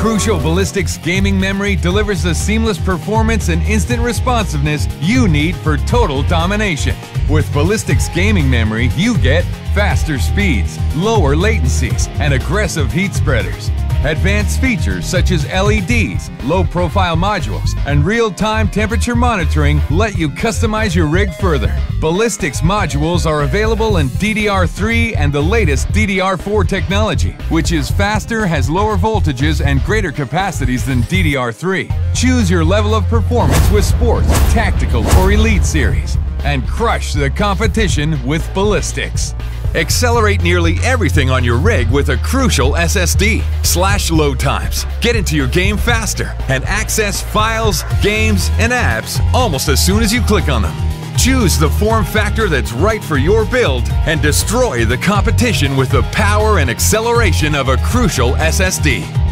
Crucial Ballistix gaming memory delivers the seamless performance and instant responsiveness you need for total domination. With Ballistix gaming memory, you get faster speeds, lower latencies, and aggressive heat spreaders. Advanced features such as LEDs, low-profile modules, and real-time temperature monitoring let you customize your rig further. Ballistix modules are available in DDR3 and the latest DDR4 technology, which is faster, has lower voltages, and greater capacities than DDR3. Choose your level of performance with Sports, Tactical, or Elite series, and crush the competition with Ballistix. Accelerate nearly everything on your rig with a crucial SSD. Slash load times, get into your game faster, and access files, games, and apps almost as soon as you click on them. Choose the form factor that's right for your build and destroy the competition with the power and acceleration of a crucial SSD.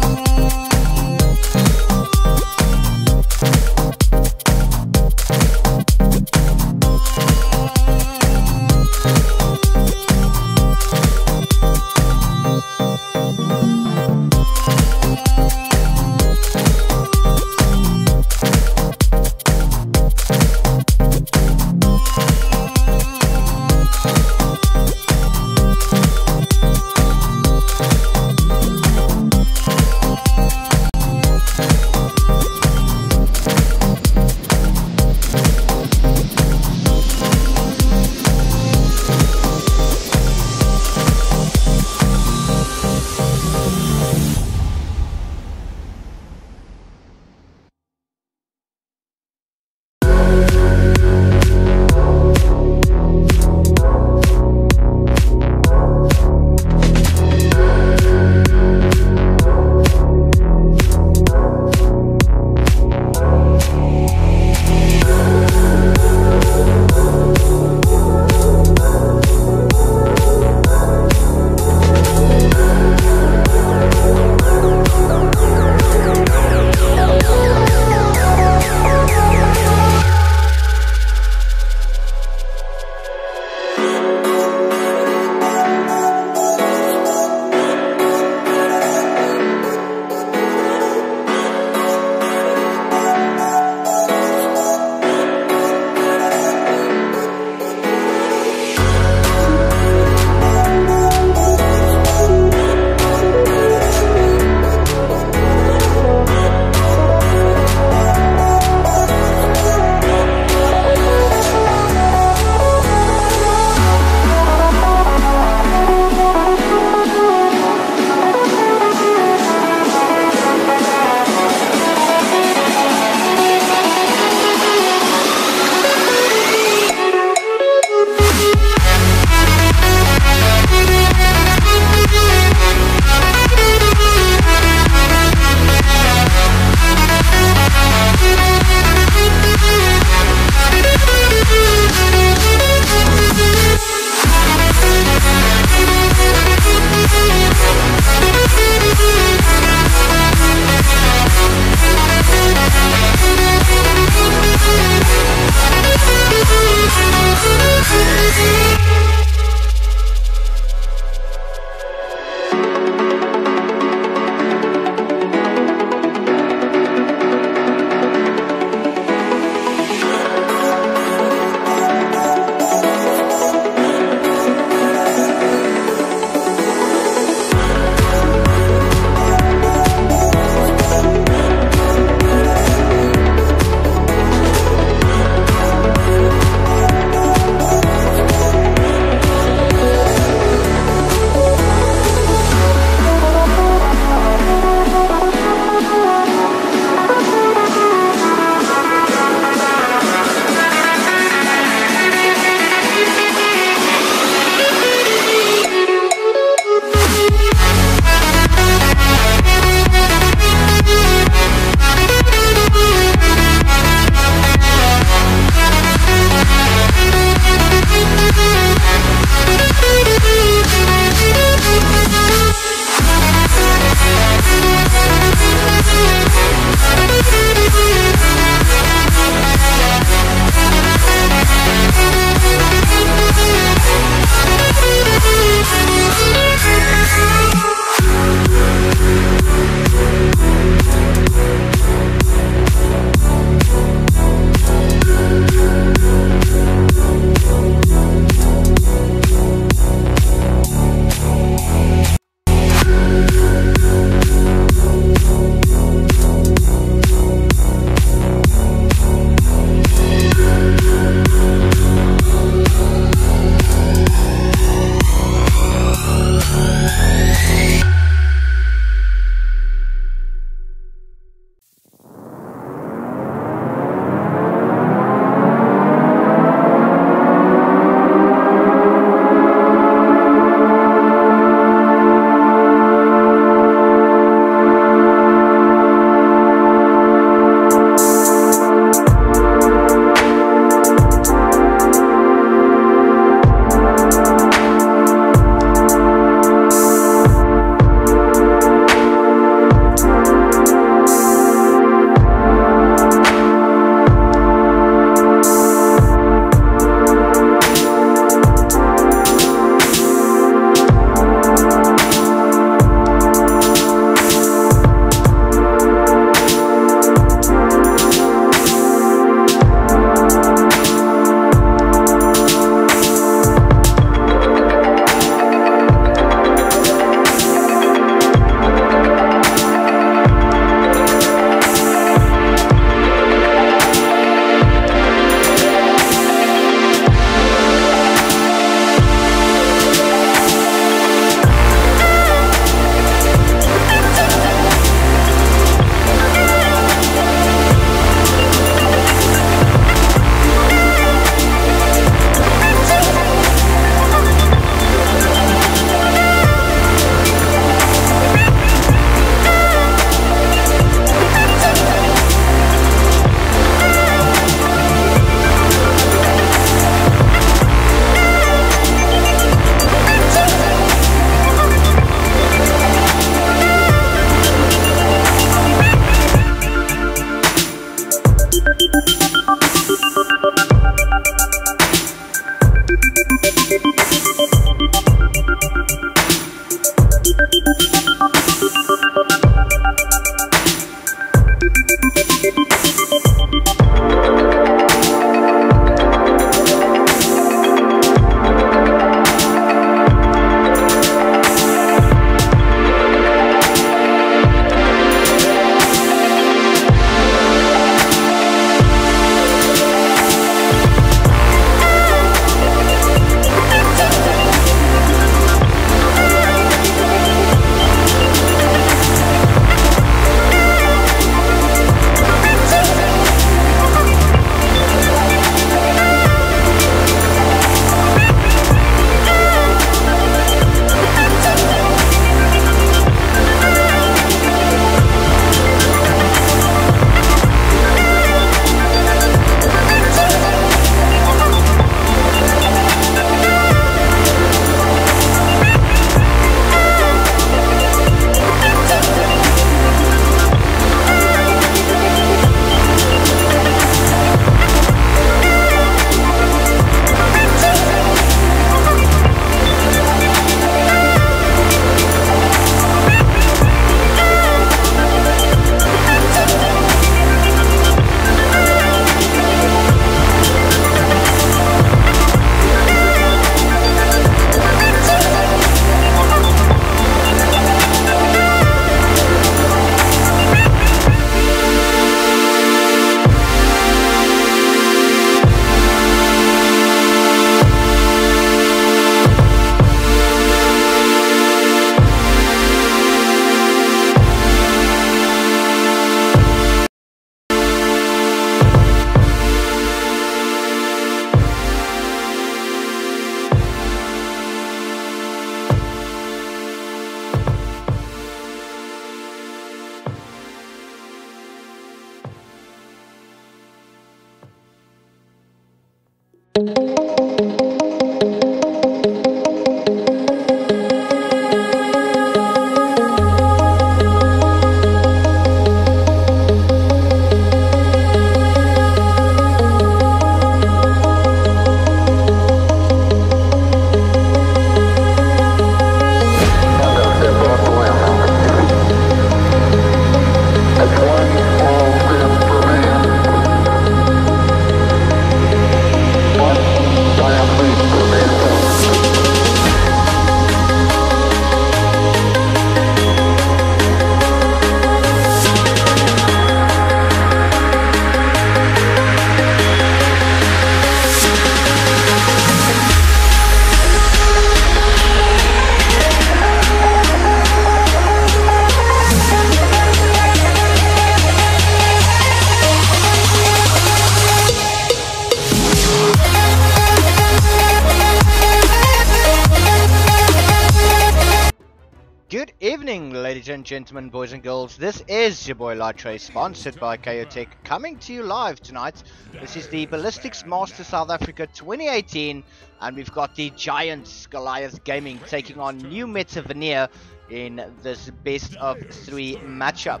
Good evening, ladies and gentlemen, boys and girls. This is your boy Lightrace, sponsored by Chaotech, coming to you live tonight. This is the Ballistix Master South Africa 2018, and we've got the Giants Goliath Gaming taking on NM.Venere in this best of 3 matchup.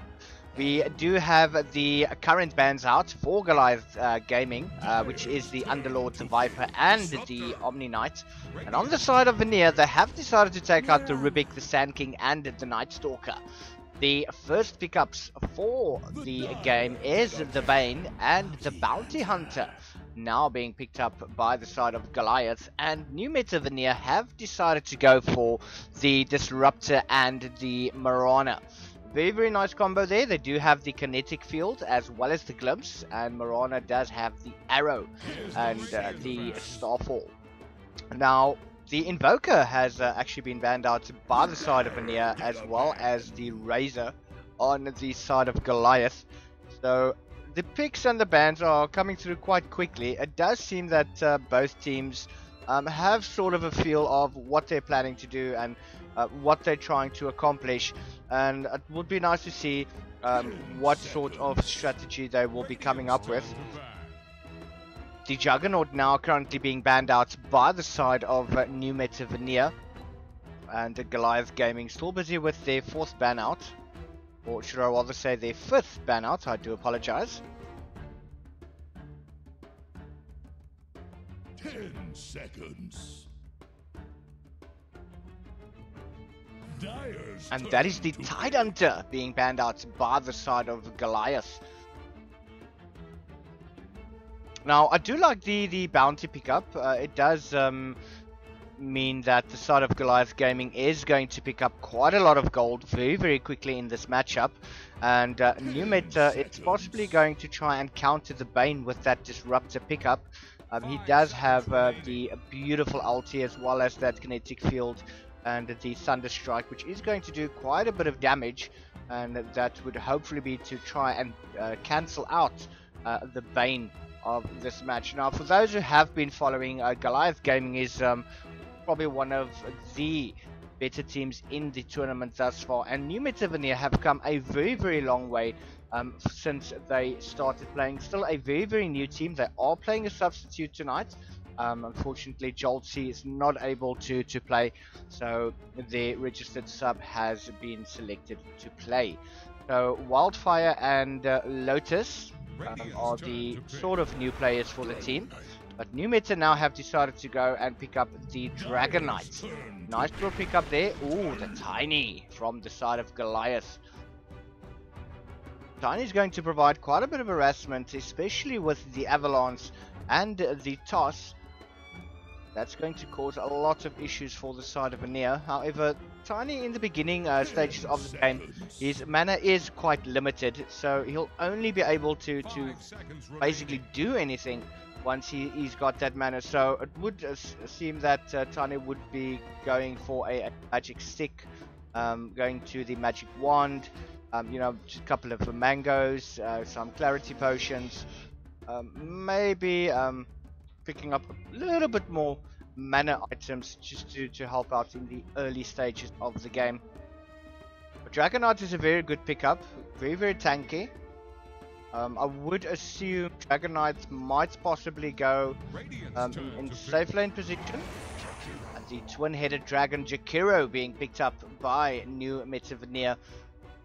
We do have the current bans out for Goliath Gaming, which is the Underlord, the Viper, and the Omni Knight. And on the side of Venere, they have decided to take out the Rubik, the Sand King, and the Night Stalker. The first pickups for the game is the Bane and the Bounty Hunter, now being picked up by the side of Goliath, and NM.Venere have decided to go for the Disruptor and the Marana. Very nice combo there. They do have the kinetic field as well as the glimpse, and Marana does have the arrow and the starfall. Now the Invoker has actually been banned out by the side of Venere, as well as the Razor on the side of Goliath. So the picks and the bans are coming through quite quickly. It does seem that both teams have sort of a feel of what they're planning to do and what they're trying to accomplish, and it would be nice to see what sort of strategy they will be coming up with. The Juggernaut now currently being banned out by the side of NM.Venere, and Goliath Gaming still busy with their 4th ban out, or should I rather say their 5th ban out. I do apologize. 10 seconds. And that is the Tide Hunter being banned out by the side of Goliath. Now, I do like the bounty pickup. It does mean that the side of Goliath Gaming is going to pick up quite a lot of gold very quickly in this matchup. And NM, it's possibly going to try and counter the Bane with that Disruptor pickup. He does have the beautiful ulti as well as that kinetic field and the Thunder Strike, which is going to do quite a bit of damage, and that would hopefully be to try and cancel out the Bane of this match. Now, for those who have been following, Goliath Gaming is probably one of the better teams in the tournament thus far, and NM.Venere have come a very long way since they started playing. Still a very new team. They are playing a substitute tonight. Unfortunately, Joltsy is not able to play, so the registered sub has been selected to play. So Wildfire and Lotus are the sort of new players for the team, but NM now have decided to go and pick up the Dragon Knight. Nice little pickup there. Ooh, the Tiny from the side of Goliath. Tiny is going to provide quite a bit of harassment, especially with the Avalanche and the Toss. That's going to cause a lot of issues for the side of Venere. However, Tiny in the beginning stages of the game, his mana is quite limited, so he'll only be able to basically do anything once he's got that mana. So it would seem that Tiny would be going for a magic stick, going to the magic wand, you know, just a couple of mangoes, some clarity potions, maybe picking up a little bit more mana items just to help out in the early stages of the game. But Dragon Knight is a very good pickup, very tanky. I would assume Dragon Knights might possibly go in safe lane position. And the twin-headed dragon Jakiro being picked up by N.M.Venere.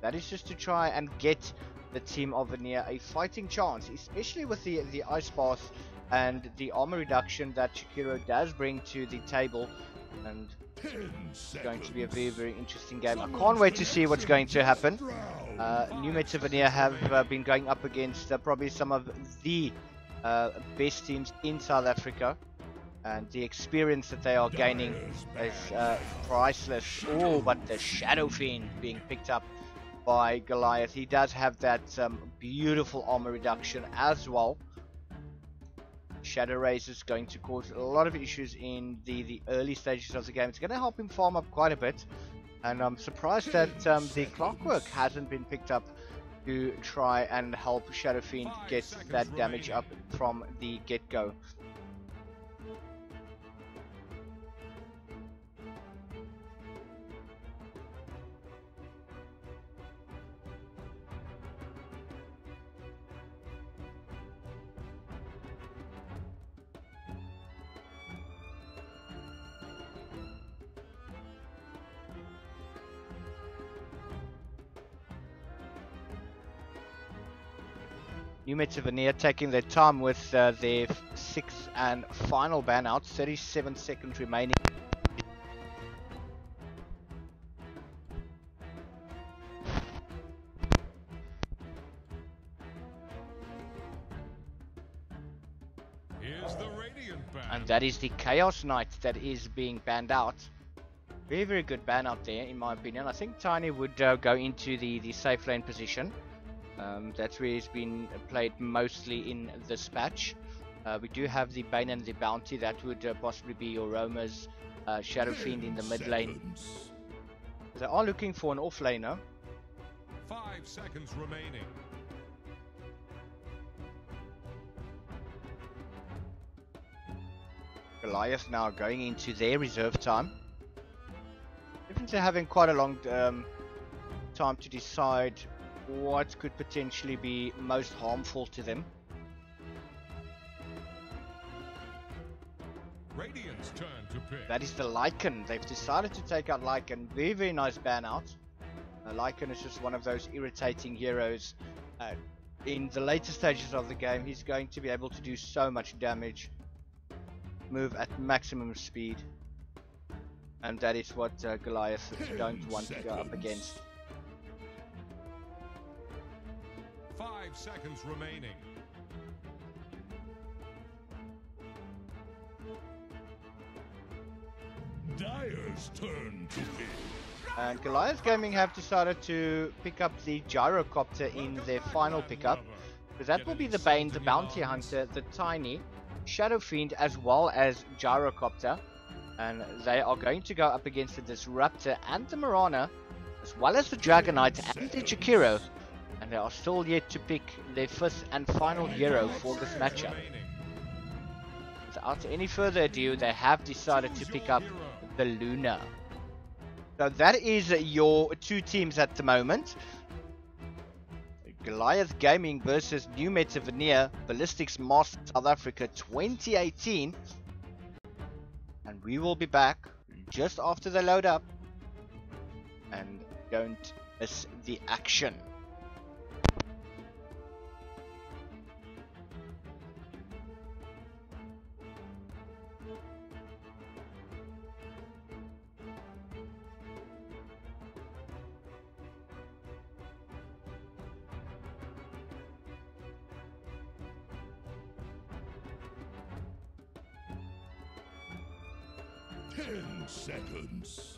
That is just to try and get the team of Venere a fighting chance, especially with the ice path and the armor reduction that Jakiro does bring to the table. And it's going to be a very, very interesting game. I can't wait to see what's going to happen. N.M.Venere have been going up against probably some of the best teams in South Africa. And the experience that they are gaining is priceless. Oh, but the Shadow Fiend being picked up by Goliath. He does have that beautiful armor reduction as well. Shadow Raise is going to cause a lot of issues in the early stages of the game. It's going to help him farm up quite a bit. And I'm surprised that the Clockwork hasn't been picked up to try and help Shadow Fiend get that damage up from the get-go. N.M.Venere taking their time with their 6th and final ban out, 37 seconds remaining. Here's the Radiant ban. And that is the Chaos Knight that is being banned out. Very, very good ban out there, in my opinion. I think Tiny would go into the safe lane position. That's where he's been played mostly in this patch. We do have the Bane and the Bounty. That would possibly be your Roma's Shadow Fiend in the mid lane. They are looking for an off laner. 5 seconds remaining. Goliath now going into their reserve time. Definitely having quite a long time to decide what could potentially be most harmful to them. Radiant's turn to pick. That is the Lycan. They've decided to take out Lycan. Very, very nice ban out. Lycan is just one of those irritating heroes. In the later stages of the game, he's going to be able to do so much damage. Move at maximum speed. And that is what Goliath don't want to go up against. 5 seconds remaining. Dire's turn to pick. And Goliath Gaming have decided to pick up the Gyrocopter in their final pickup. Because that will be the Bane, the Bounty Hunter, the Tiny, Shadow Fiend, as well as Gyrocopter. And they are going to go up against the Disruptor and the Mirana, as well as the Dragon Knight and the Jakiro. And they are still yet to pick their 5th and final hero for this matchup. Without any further ado, they have decided to pick up the Luna. So that is your two teams at the moment. Goliath Gaming versus N.M.Venere, Ballistix Masters South Africa 2018. And we will be back just after they load up. And don't miss the action. Ten seconds.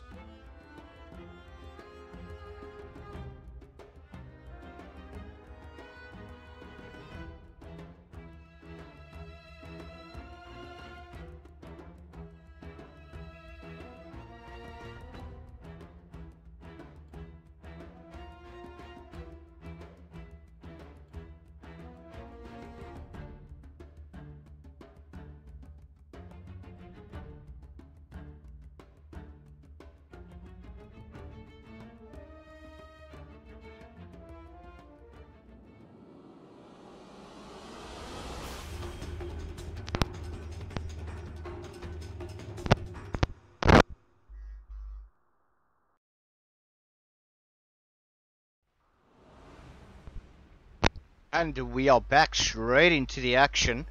And we are back straight into the action.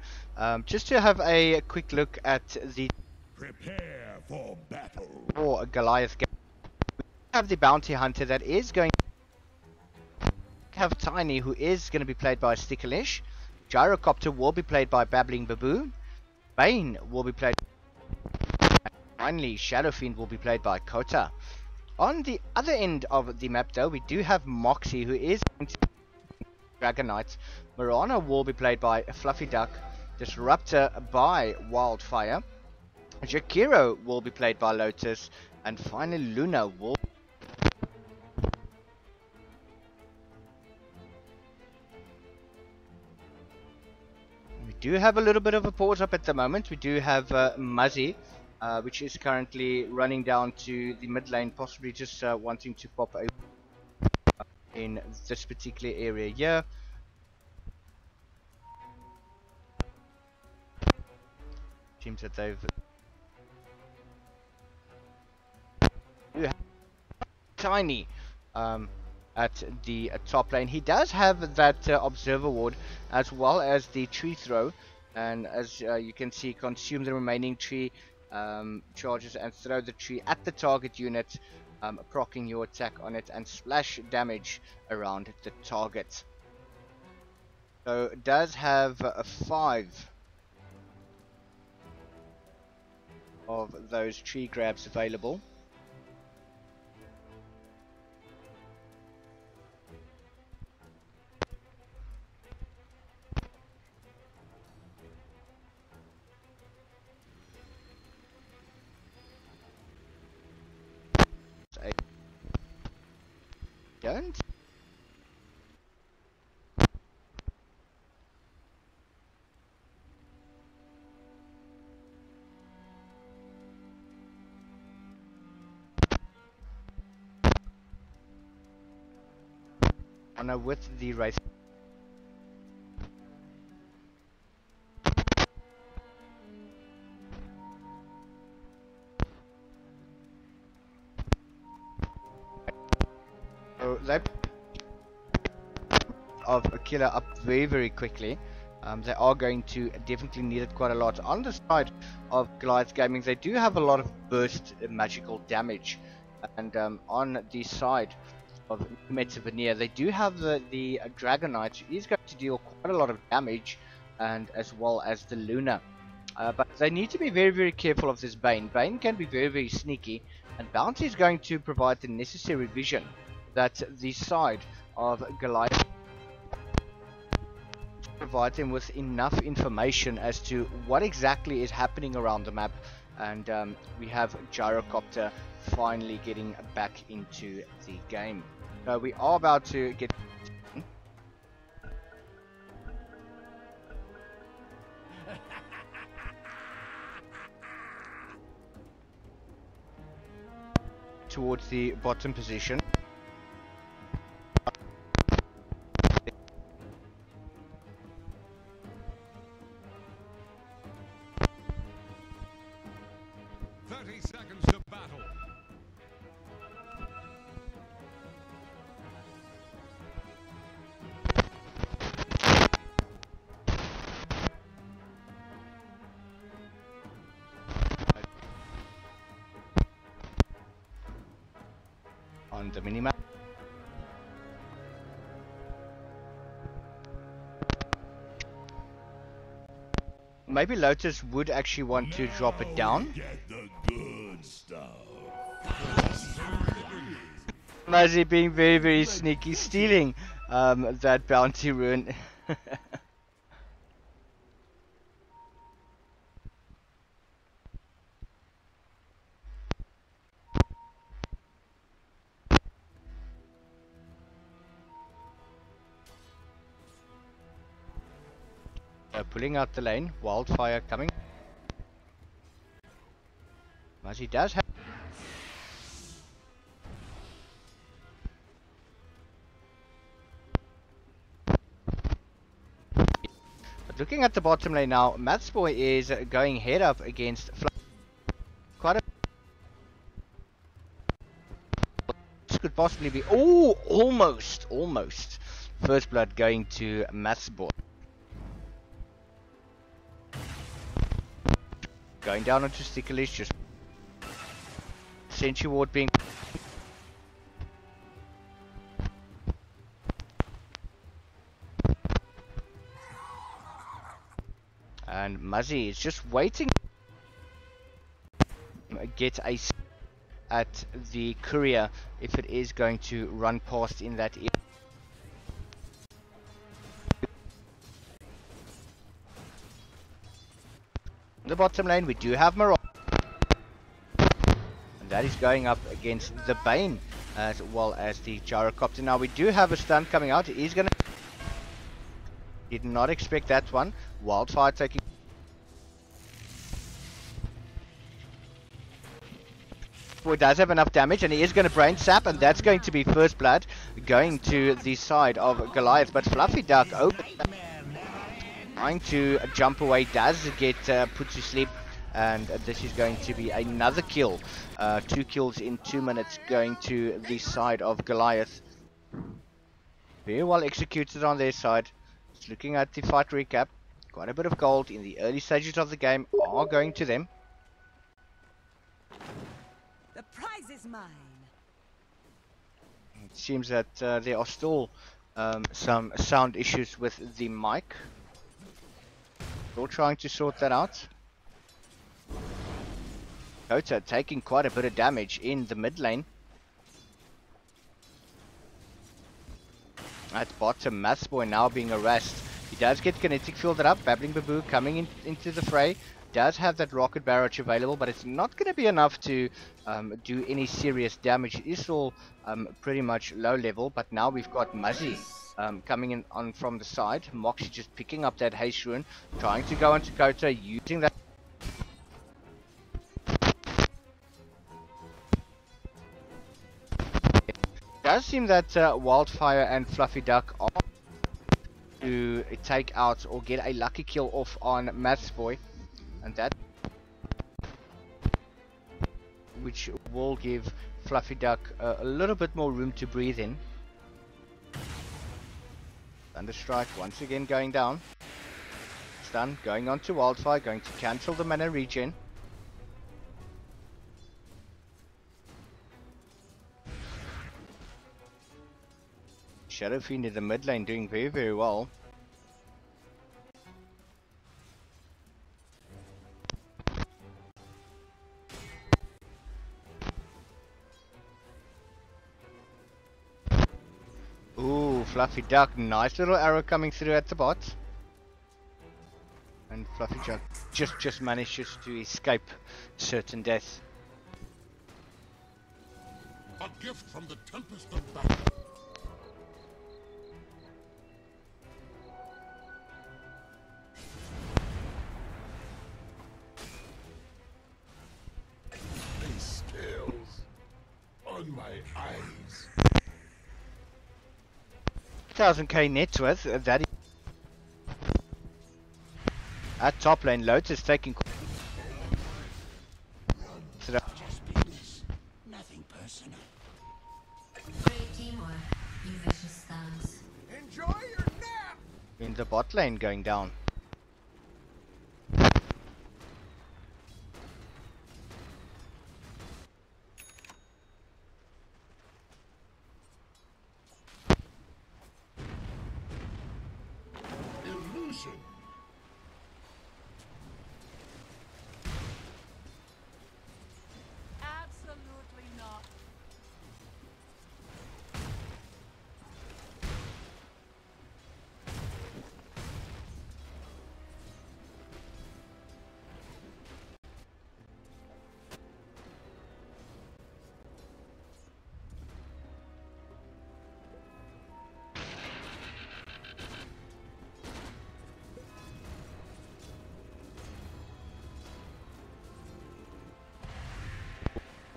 Just to have a quick look at the Prepare for battle. Goliath game. We have the bounty hunter that is going to have Tiny, who is going to be played by Sticklish. Gyrocopter will be played by Babbling Baboon. Bane will be played. Finally, Shadowfiend will be played by Kota. On the other end of the map, though, we do have Moxie, who is going to Dragonite. Marana will be played by Fluffy Duck. Disruptor by Wildfire. Jakiro will be played by Lotus. And finally, Luna will. We do have a little bit of a pause up at the moment. We do have Muzzy, which is currently running down to the mid lane, possibly just wanting to pop a in this particular area here. Seems that they've Tiny at the top lane. He does have that observer ward as well as the tree throw, and as you can see, consume the remaining tree charges and throw the tree at the target unit, proccing your attack on it and splash damage around the target. So it does have 5 of those tree grabs available. Don't. Honor with the race. So they of a killer up very quickly. They are going to definitely need it quite a lot. On the side of Goliath Gaming, they do have a lot of burst magical damage, and on the side of NM.Venere, they do have the Dragonite, who is going to deal quite a lot of damage, and as well as the Luna. But they need to be very careful of this Bane. Bane can be very sneaky, and Bounty is going to provide the necessary vision that the side of Goliath provide them with enough information as to what exactly is happening around the map. And we have Gyrocopter finally getting back into the game. So we are about to get towards the bottom position. Seconds to battle. On the minimap. Maybe Lotus would actually want to drop it down. Get the good stuff. Mazzy being very sneaky, stealing that bounty rune. Pulling out the lane, Wildfire coming. Mazzy does have. But looking at the bottom lane now, Matsboy is going head up against quite a. This could possibly be. Oh, almost. First blood going to Mathsboy. Going down onto Sticklish, just Sentry Ward being and Muzzy is just waiting. Get a at the courier if it is going to run past in that area. In the bottom lane we do have Mirage, and that is going up against the Bane as well as the Gyrocopter. Now we do have a stun coming out. He's gonna, did not expect that one. Wildfire taking, boy does have enough damage, and he is going to brain sap, and that's going to be first blood going to the side of Goliath. But Fluffy Duck open, trying to jump away, does get put to sleep, and this is going to be another kill. 2 kills in 2 minutes going to the side of Goliath. Very well executed on their side. Just looking at the fight recap, quite a bit of gold in the early stages of the game are going to them. The prize is mine. It seems that there are still some sound issues with the mic. Still trying to sort that out. Kota taking quite a bit of damage in the mid lane. At bottom, Mathsboy now being harassed. He does get kinetic fielded up. Babbling Baboo coming into the fray. Does have that rocket barrage available, but it's not going to be enough to do any serious damage. It is all pretty much low level, but now we've got Muzzy coming in on from the side. Moxie just picking up that haste rune, trying to go into Kota, using that. It does seem that Wildfire and Fluffy Duck are to take out or get a lucky kill off on Mathsboy. And that, which will give Fluffy Duck a little bit more room to breathe in. Thunderstrike once again going down. Stun going on to Wildfire, going to cancel the mana regen. Shadow Fiend in the mid lane doing very, very well. Ooh, Fluffy Duck, nice little arrow coming through at the bot. And Fluffy Duck just manages to escape certain death. A gift from the Tempest of Battle. These scales on my eyes. 1000k net worth, that is at top lane. Lotus taking Nothing personal. Great teamwork, you vicious thugs. Enjoy your nap! in the bot lane going down. Illusion. Absolutely not.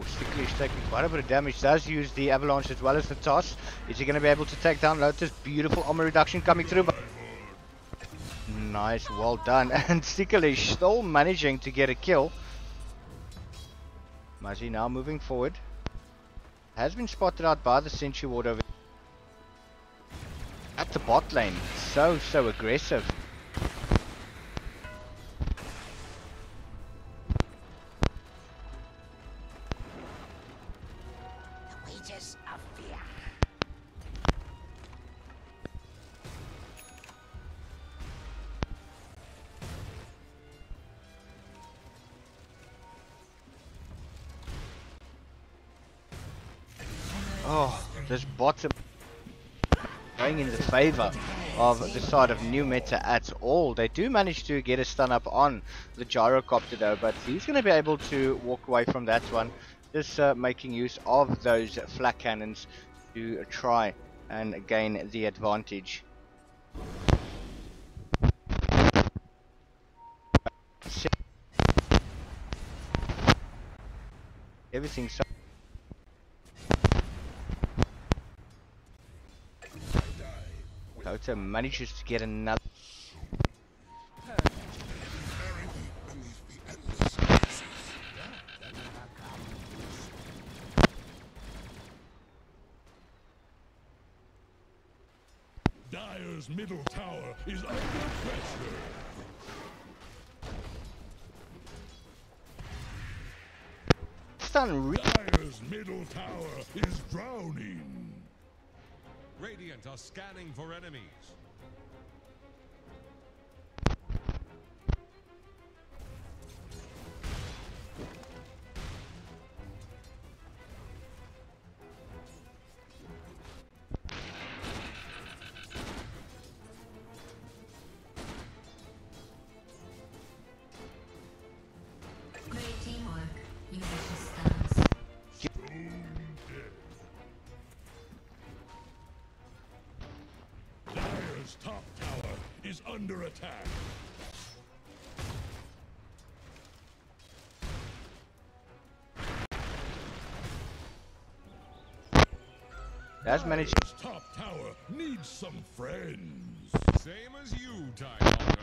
Sticklish taking quite a bit of damage, does use the avalanche as well as the toss. Is he going to be able to take down Lotus? Beautiful armor reduction coming through. But nice, well done. And Sticklish still managing to get a kill. Muzzy now moving forward. Has been spotted out by the Sentry Ward over at the bot lane. So aggressive. The wages of fear. Oh, this bottom going in the favor of the side of New Meta at all. They do manage to get a stun up on the gyrocopter though, but he's going to be able to walk away from that one. Just making use of those flak cannons to try and gain the advantage. Everything so Dota manages to get another. Dire's middle tower is under pressure. Stun Dire's middle tower is drowning. Radiant are scanning for enemies. Great teamwork. You vicious thugs. Dire's top tower is under attack. has managed. Dire's top tower needs some friends. Same as you, Tidehunter.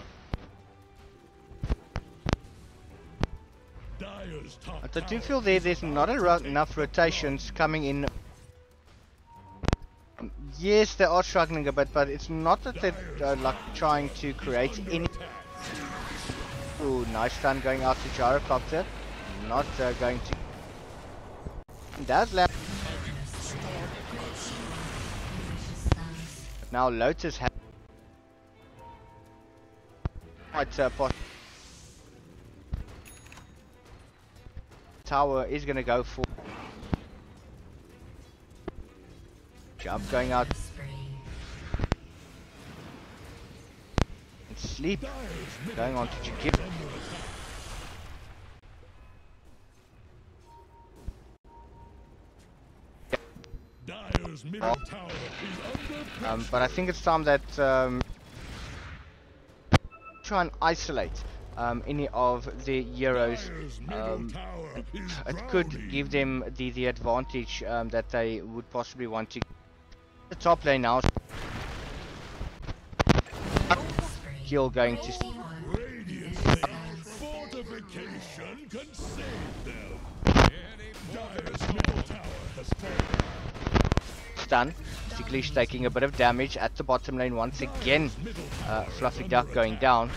Dire's top But I do tower feel there's not enough rotations coming in. Yes, they are struggling a bit, but it's not that they're like trying to create any. Ooh, nice stun going out to gyrocopter. Not going to. Does land. Vicious thugs. Now Lotus has quite tower is gonna go for jump going out Spree. and sleep Dire's middle going on to tower Jigib. is under attack. Dire's middle tower is under pressure. But I think it's time that try and isolate any of the heroes. Dire's middle tower is It could drowning. give them the advantage that they would possibly want to. The top lane now. Spree. Heal going to Teamwork. Radiant fortification can save them. Dire's middle tower has fallen. stun. Sticklish taking a bit of damage at the bottom lane once again. Fluffy Duck going down.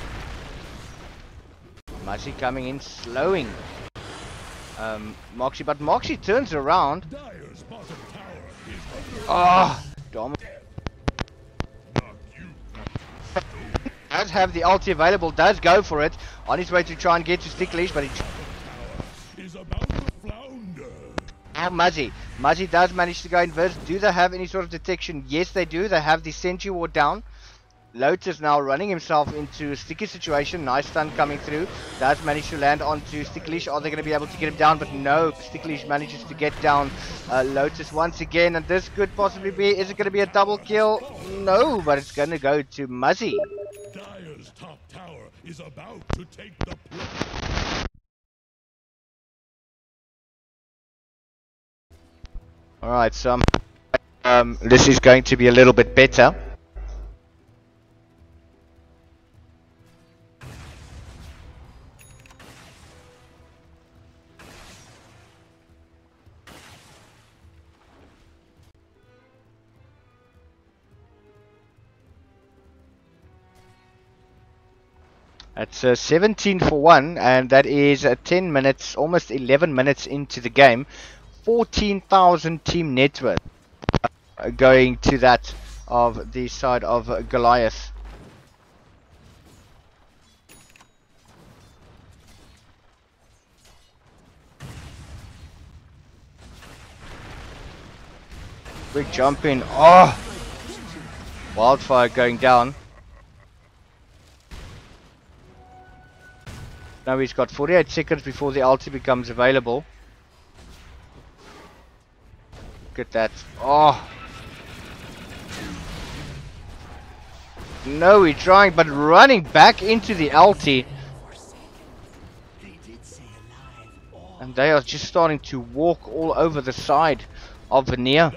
Moxie coming in, slowing Moxie, but Moxie turns around. Dire's bottom tower is under Ah, Dom Not you. does have the ulti available, does go for it. On his way to try and get to Sticklish, but he. Is about to flounder. Muzzy. Muzzy does manage to go inverse. Do they have any sort of detection? Yes, they do. They have the Sentry Ward down. Lotus now running himself into a sticky situation. Nice stun coming through. Does manage to land onto Sticklish. Are they going to be able to get him down? But no, Sticklish manages to get down Lotus once again. And this could possibly be, is it going to be a double kill? No, but it's going to go to Muzzy. Dire's top tower is about to take the plunge. Alright, so this is going to be a little bit better. It's 17 for 1, and that is 10 minutes, almost 11 minutes into the game. 14,000 team net worth going to that of the side of Goliath. Quick jump in. Oh! Wildfire going down. Now he's got 48 seconds before the ulti becomes available. Look at that. Oh! No, he's trying, but running back into the ulti. And they are just starting to walk all over the side of Venere.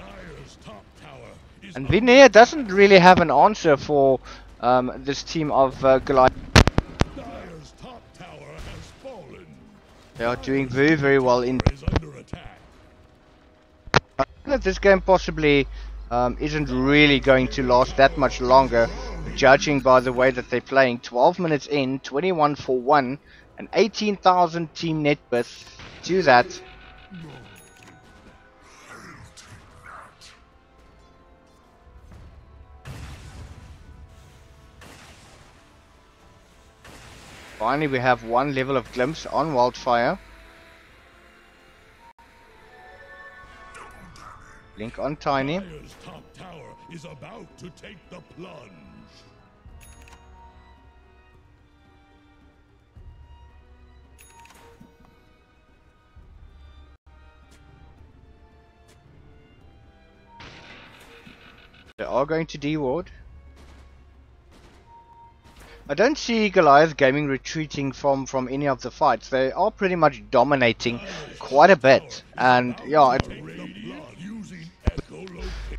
And Venere doesn't really have an answer for this team of Goliath. They are doing very, very well in that. This game possibly isn't really going to last that much longer, judging by the way that they're playing. 12 minutes in, 21 for 1, and 18,000 team net worth to that. Finally, we have one level of glimpse on Wildfire. Blink on Tiny. Dire's top tower is about to take the plunge. They are going to D-ward. I don't see Goliath Gaming retreating from any of the fights. They are pretty much dominating quite a bit, and yeah,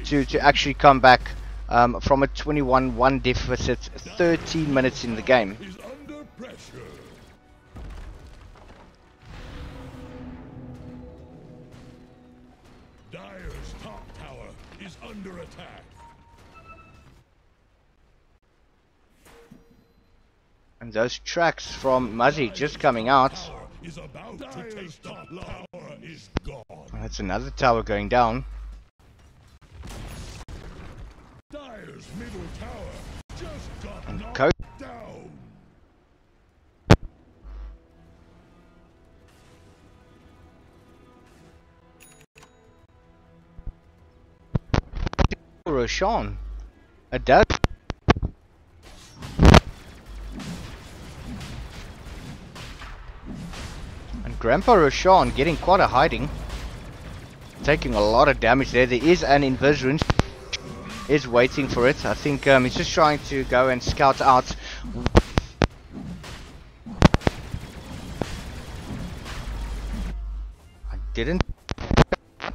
to actually come back from a 21-1 deficit, 13 minutes in the game. Dire's top tower is under attack. And those tracks from Muzzy just coming out. Is about to take top tower is gone. That's another tower going down. Dire's middle tower just got And knocked down. Roshan. A dud. And Grandpa Roshan getting quite a hiding. Taking a lot of damage there. There is an invis rune. Is waiting for it. I think he's just trying to go and scout out. I didn't. I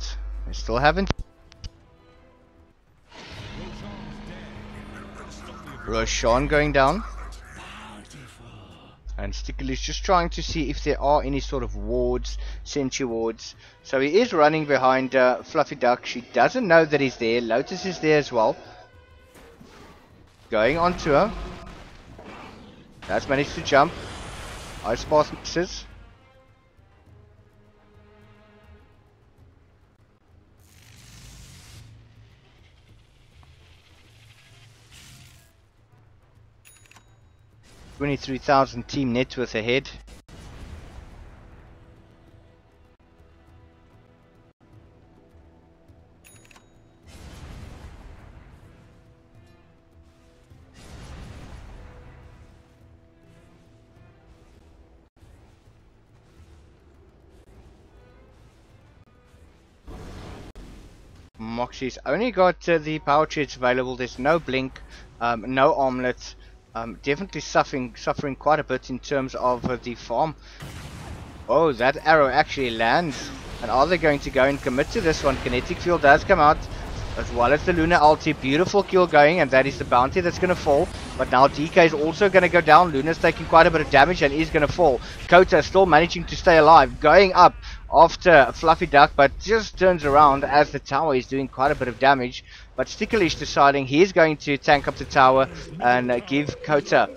still haven't. Roshan going down. And Stickle is just trying to see if there are any sort of wards, sentry wards. So he is running behind Fluffy Duck. She doesn't know that he's there. Lotus is there as well. Going on to her. Has managed to jump. Ice Path misses. $23,000 team net worth ahead. Moxie's only got the power treads available. There's no blink, no armlet. Definitely suffering quite a bit in terms of the farm. Oh, that arrow actually lands. And are they going to go and commit to this one? Kinetic field does come out. as well as the Luna ulti. Beautiful kill going, and that is the bounty that's going to fall. But now DK is also going to go down. Luna's taking quite a bit of damage and is going to fall. Kota still managing to stay alive, going up after Fluffy Duck, but just turns around as the tower is doing quite a bit of damage. But Sticklish deciding he's going to tank up the tower and give Kota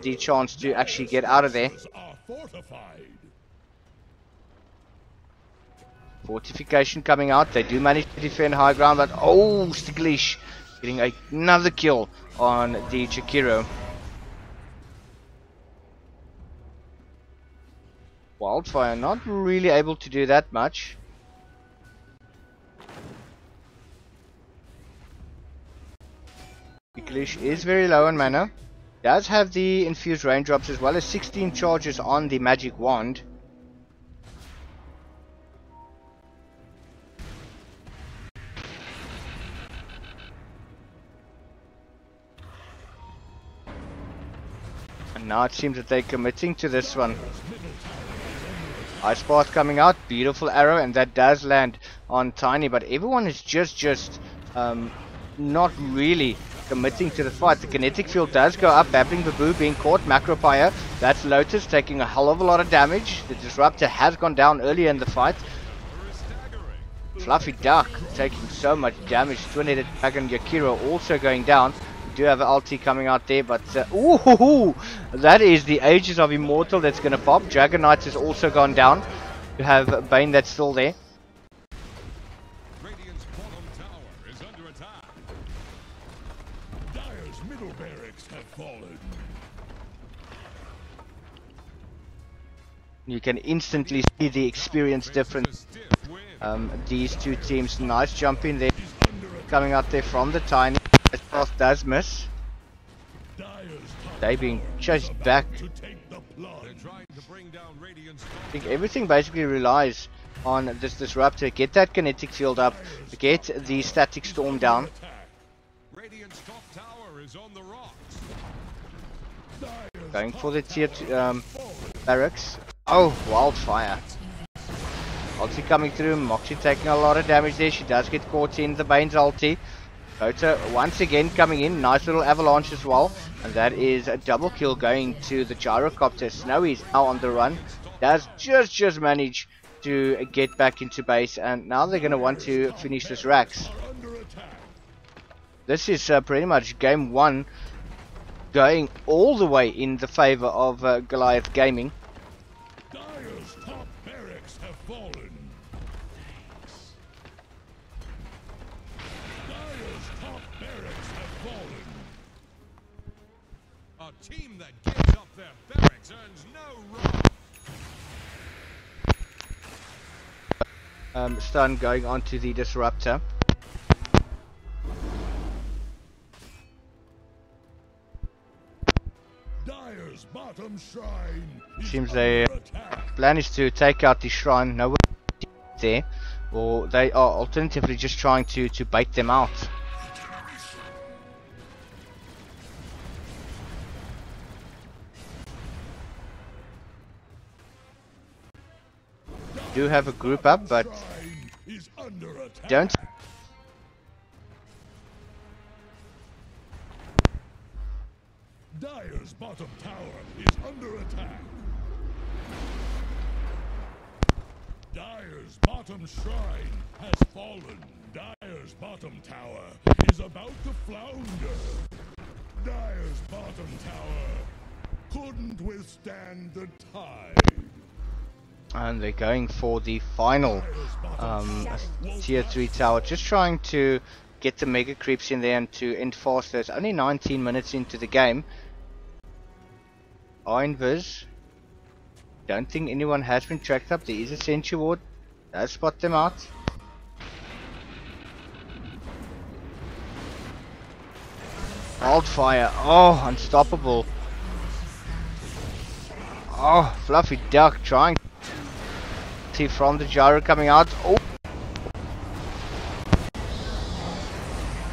the chance to actually get out of there. Are fortified. Fortification coming out. They do manage to defend high ground, but oh, Sticklish getting another kill on the Jakiro. Wildfire not really able to do that much. Sticklish is very low on mana. Does have the infused raindrops as well as 16 charges on the magic wand. Now it seems that they're committing to this one. Ice Path coming out, beautiful arrow, and that does land on Tiny, but everyone is just not really committing to the fight. The kinetic field does go up, Babbling Baboo being caught, Macropire, that's Lotus taking a hell of a lot of damage. The Disruptor has gone down earlier in the fight. Fluffy Duck taking so much damage, Twin-Headed Dragon Yakiro also going down. Do have an ulti coming out there, but ooh, that is the Ages of Immortal that's going to pop. Dragon Knight has also gone down. You have Bane that's still there. Radiant's bottom tower is under attack. Dire's middle barracks have fallen. You can instantly see the experience difference. These two teams, nice jump in there, coming out there from the Tiny. Path does miss. They being chased back. I think everything basically relies on this Disruptor. Get that kinetic field up, get the static storm down. Going for the tier 2 barracks. Oh, Wildfire. Ulti coming through, Moxie taking a lot of damage there. She does get caught in the Bane's ulti. Kota once again coming in, nice little avalanche as well, and that is a double kill going to the Gyrocopter. Snowy's now on the run, does just manage to get back into base, and now they're going to want to finish this Rax. This is pretty much game 1 going all the way in the favor of Goliath Gaming. Dire's top barracks have fallen. A team that gives up their barracks earns no wrong. Stun going on to the Disruptor. Dire's bottom shrine Seems their plan is to take out the shrine, nowhere there, or they are alternatively just trying to bait them out. Do have a group up, but don't. Dire's bottom tower is under attack. Dire's bottom shrine has fallen. Dire's bottom tower is about to flounder. Dire's bottom tower couldn't withstand the tide. And they're going for the final tier 3 tower, just trying to get the mega creeps in there and to end faster. It's only 19 minutes into the game. Invis, don't think anyone has been tracked up. There is a sentry ward, does spot them out. Wildfire, oh, unstoppable. Oh, Fluffy Duck trying from the gyro coming out. Oh,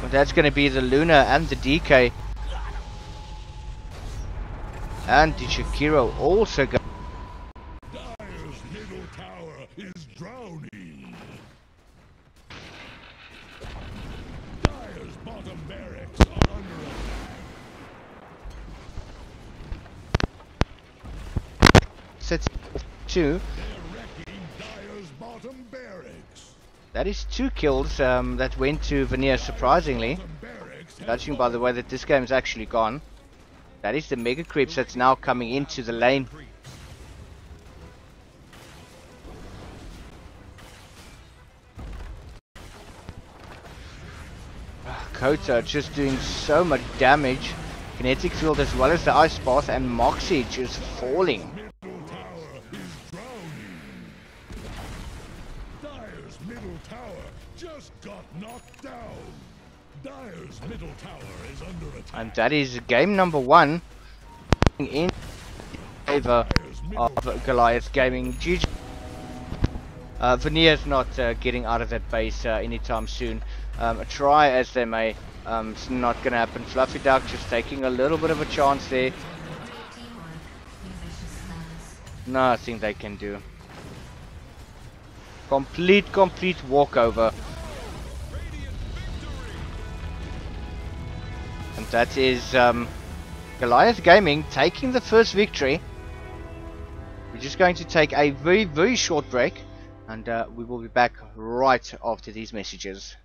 but that's going to be the Luna and the DK, and the Shakiro also go. Dire's middle tower is drowning. bottom barracks are under attack. Sits 2. They're wrecking Dire's bottom barracks. That is 2 kills that went to Venere, surprisingly. Bottom barracks have Judging by the way that this game's actually gone. That is the mega creeps that's now coming into the lane. Kota just doing so much damage. Kinetic field as well as the ice path, and Moxie just falling. middle tower is drowning. Dire's middle tower just got knocked down. Dire's middle tower is under attack. And that is game number 1 in favor of Goliath Gaming. GG. Venere's not getting out of that base anytime soon. Try as they may, it's not going to happen. Fluffy Duck just taking a little bit of a chance there. Great teamwork. You vicious stars. Nothing they can do. Complete walkover. And that is Goliath Gaming taking the first victory. We're just going to take a very short break, and we will be back right after these messages.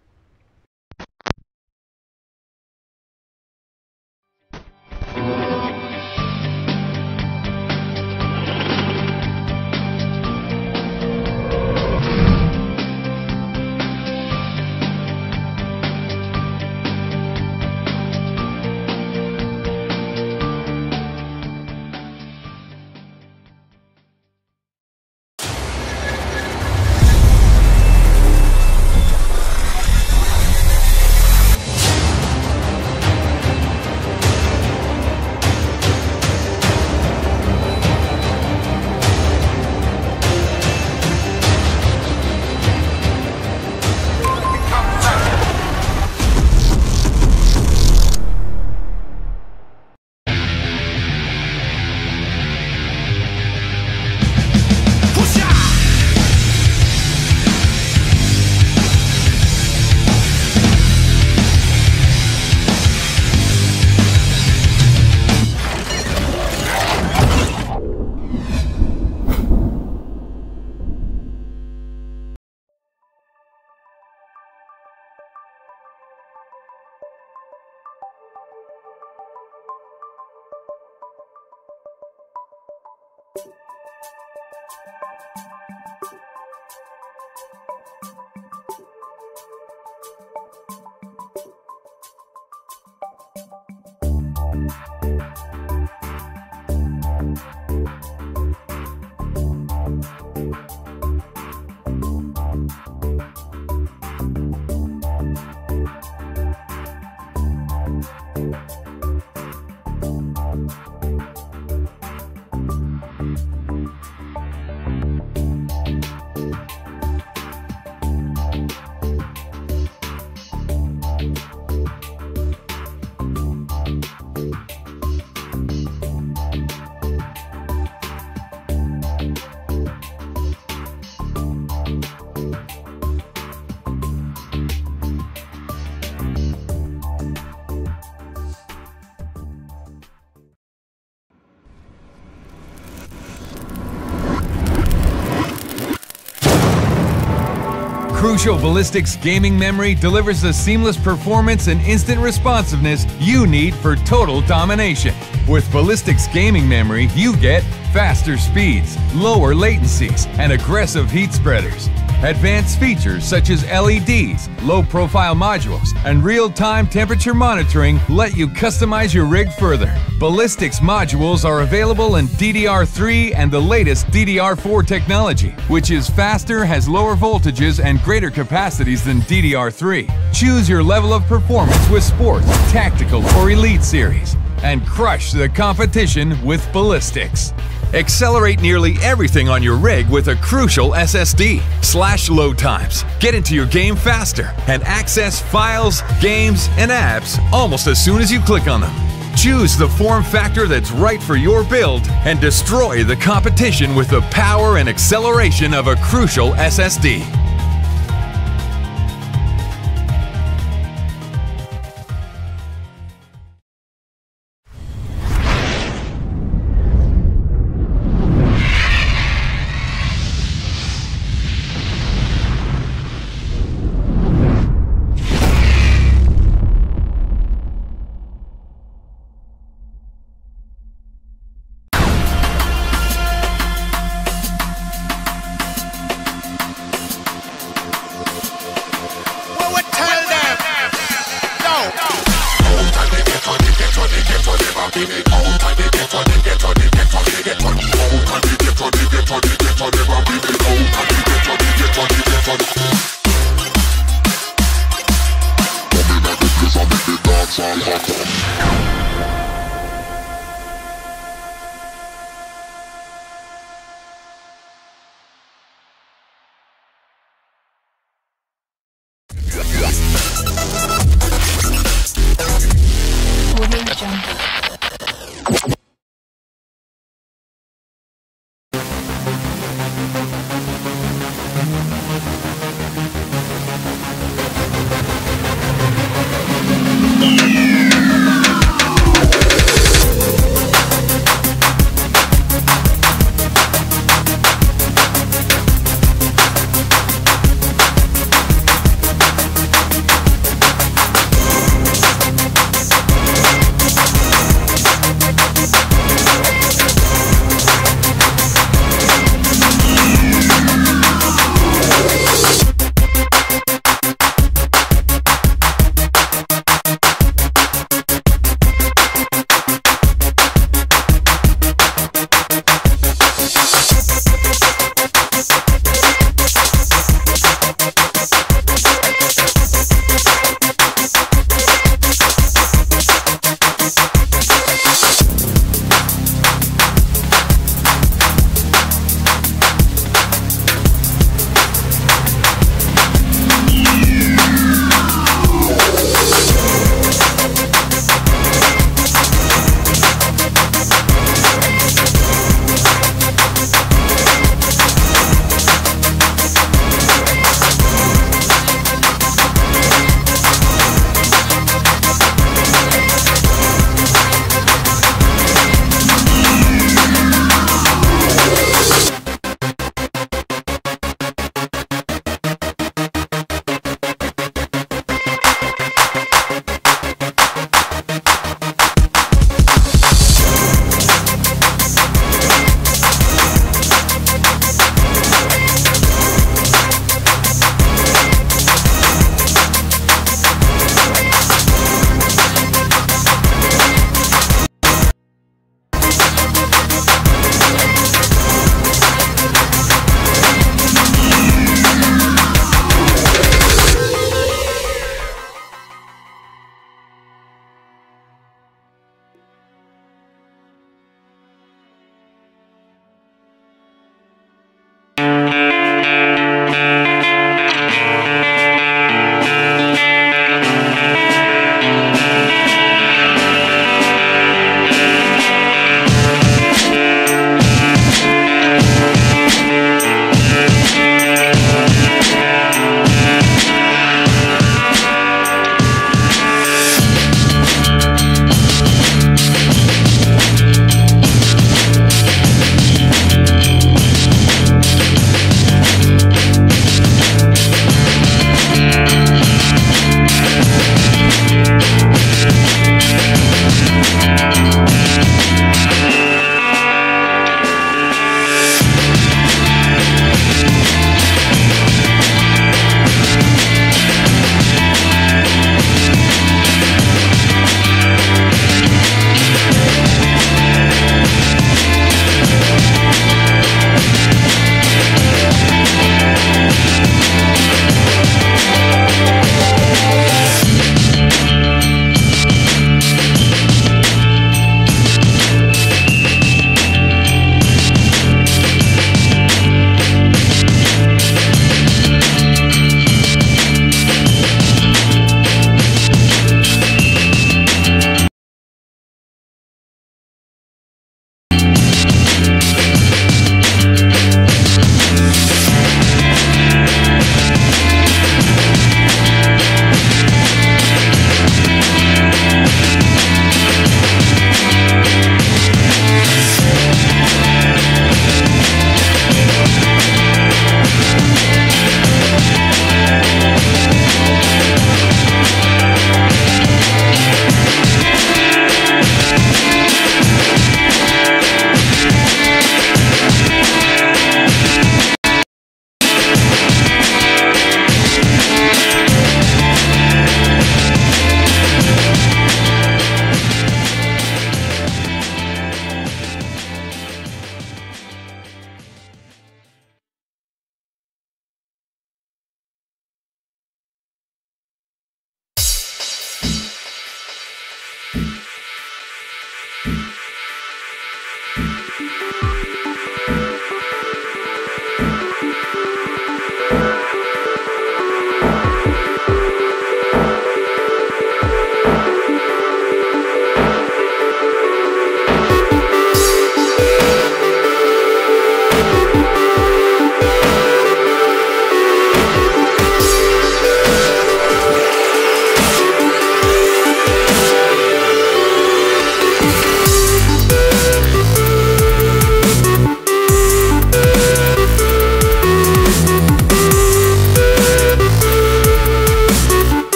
Crucial Ballistix gaming memory delivers the seamless performance and instant responsiveness you need for total domination. With Ballistix gaming memory, you get faster speeds, lower latencies, and aggressive heat spreaders. Advanced features such as LEDs, low-profile modules, and real-time temperature monitoring let you customize your rig further. Ballistix modules are available in DDR3 and the latest DDR4 technology, which is faster, has lower voltages, and greater capacities than DDR3. Choose your level of performance with Sports, Tactical, or Elite series, and crush the competition with Ballistix. Accelerate nearly everything on your rig with a Crucial SSD. Slash load times. Get into your game faster and access files, games, and apps almost as soon as you click on them. Choose the form factor that's right for your build and destroy the competition with the power and acceleration of a Crucial SSD.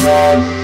Yeah.